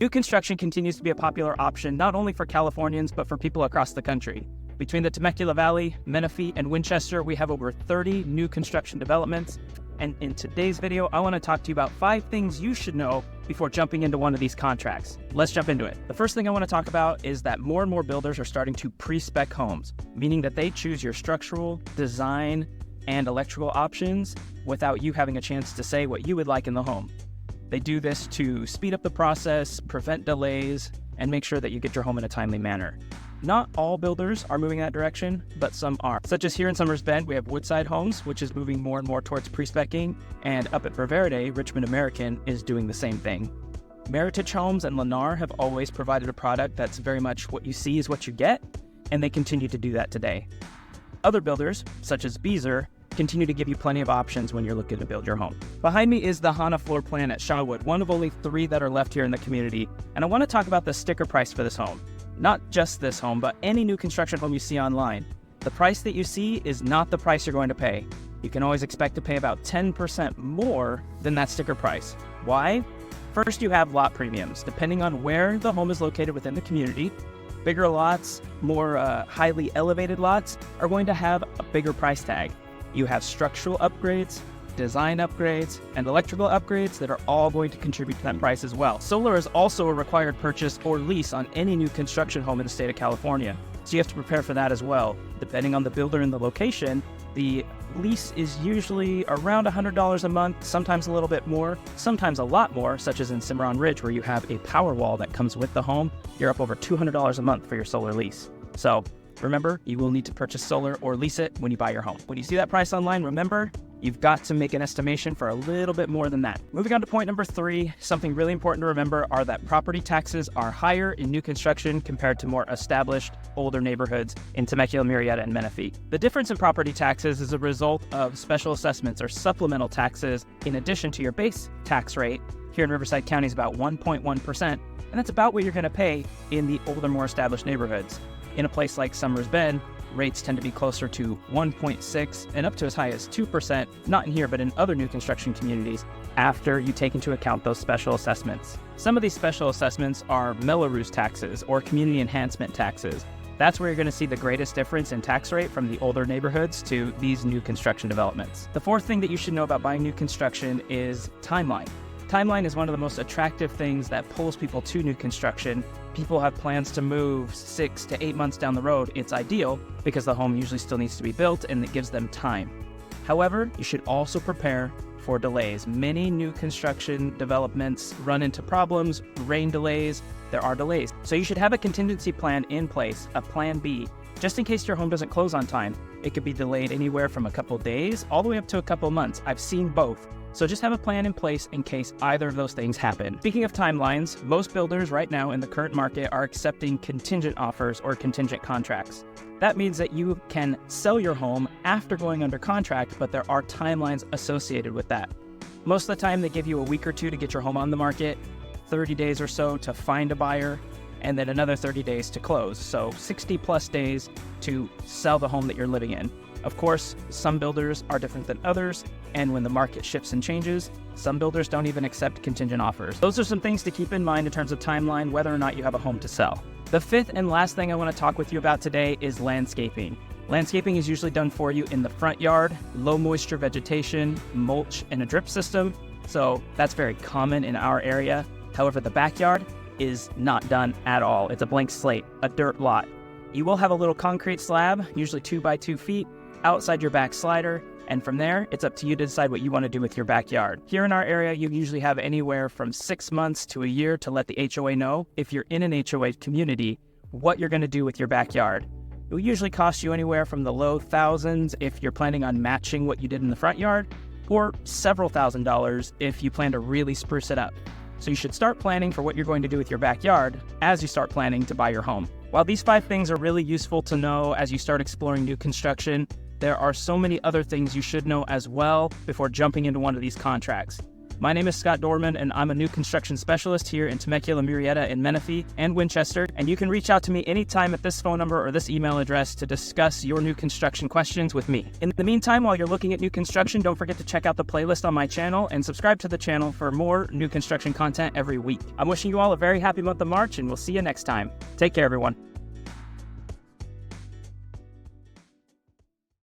New construction continues to be a popular option not only for Californians, but for people across the country. Between the Temecula Valley, Menifee, and Winchester, we have over 30 new construction developments. And in today's video, I want to talk to you about 5 things you should know before jumping into one of these contracts. Let's jump into it. The first thing I want to talk about is that more and more builders are starting to pre-spec homes, meaning that they choose your structural, design, and electrical options without you having a chance to say what you would like in the home. They do this to speed up the process, prevent delays, and make sure that you get your home in a timely manner. Not all builders are moving that direction, but some are. Such as here in Summers Bend, we have Woodside Homes, which is moving more and more towards pre-speccing, and up at Verde, Richmond American is doing the same thing. Meritage Homes and Lennar have always provided a product that's very much what you see is what you get, and they continue to do that today. Other builders, such as Beazer, continue to give you plenty of options when you're looking to build your home. Behind me is the Hana floor plan at Shawwood, one of only 3 that are left here in the community, and I want to talk about the sticker price for this home. Not just this home, but any new construction home you see online. The price that you see is not the price you're going to pay. You can always expect to pay about 10% more than that sticker price. Why? First, you have lot premiums. Depending on where the home is located within the community, bigger lots, more highly elevated lots are going to have a bigger price tag. You have structural upgrades, design upgrades, and electrical upgrades that are all going to contribute to that price as well. Solar is also a required purchase or lease on any new construction home in the state of California, so you have to prepare for that as well. Depending on the builder and the location, the lease is usually around $100 a month, sometimes a little bit more, sometimes a lot more, such as in Cimarron Ridge, where you have a power wall that comes with the home. You're up over $200 a month for your solar lease. So remember, you will need to purchase solar or lease it when you buy your home. When you see that price online, remember, you've got to make an estimation for a little bit more than that. Moving on to point number 3, something really important to remember are that property taxes are higher in new construction compared to more established, older neighborhoods in Temecula, Murrieta, and Menifee. The difference in property taxes is a result of special assessments or supplemental taxes in addition to your base tax rate. Here in Riverside County is about 1.1%, and that's about what you're going to pay in the older, more established neighborhoods. In a place like Summers Bend, rates tend to be closer to 1.6 and up to as high as 2%, not in here, but in other new construction communities, after you take into account those special assessments. Some of these special assessments are Melrose taxes or community enhancement taxes. That's where you're going to see the greatest difference in tax rate from the older neighborhoods to these new construction developments. The 4th thing that you should know about buying new construction is timeline. Timeline is one of the most attractive things that pulls people to new construction. People have plans to move 6 to 8 months down the road. It's ideal because the home usually still needs to be built and it gives them time. However, you should also prepare for delays. Many new construction developments run into problems, rain delays, there are delays. So you should have a contingency plan in place, a plan B, just in case your home doesn't close on time. It could be delayed anywhere from a couple days all the way up to a couple months. I've seen both. So just have a plan in place in case either of those things happen. Speaking of timelines, most builders right now in the current market are accepting contingent offers or contingent contracts. That means that you can sell your home after going under contract, but there are timelines associated with that. Most of the time they give you a week or 2 to get your home on the market, 30 days or so to find a buyer, and then another 30 days to close. So 60 plus days to sell the home that you're living in. Of course, some builders are different than others, and when the market shifts and changes, some builders don't even accept contingent offers. Those are some things to keep in mind in terms of timeline, whether or not you have a home to sell. The 5th and last thing I want to talk with you about today is landscaping. Landscaping is usually done for you in the front yard, low moisture vegetation, mulch, and a drip system. So that's very common in our area. However, the backyard is not done at all. It's a blank slate, a dirt lot. You will have a little concrete slab, usually 2 by 2 feet, outside your back slider, and from there, it's up to you to decide what you want to do with your backyard. Here in our area, you usually have anywhere from 6 months to a year to let the HOA know, if you're in an HOA community, what you're going to do with your backyard. It will usually cost you anywhere from the low thousands if you're planning on matching what you did in the front yard, or several $1,000s if you plan to really spruce it up. So you should start planning for what you're going to do with your backyard as you start planning to buy your home. While these 5 things are really useful to know as you start exploring new construction, there are so many other things you should know as well before jumping into one of these contracts. My name is Scott Dorman, and I'm a new construction specialist here in Temecula, Murrieta, and Menifee, and Winchester. And you can reach out to me anytime at this phone number or this email address to discuss your new construction questions with me. In the meantime, while you're looking at new construction, don't forget to check out the playlist on my channel and subscribe to the channel for more new construction content every week. I'm wishing you all a very happy month of March, and we'll see you next time. Take care, everyone.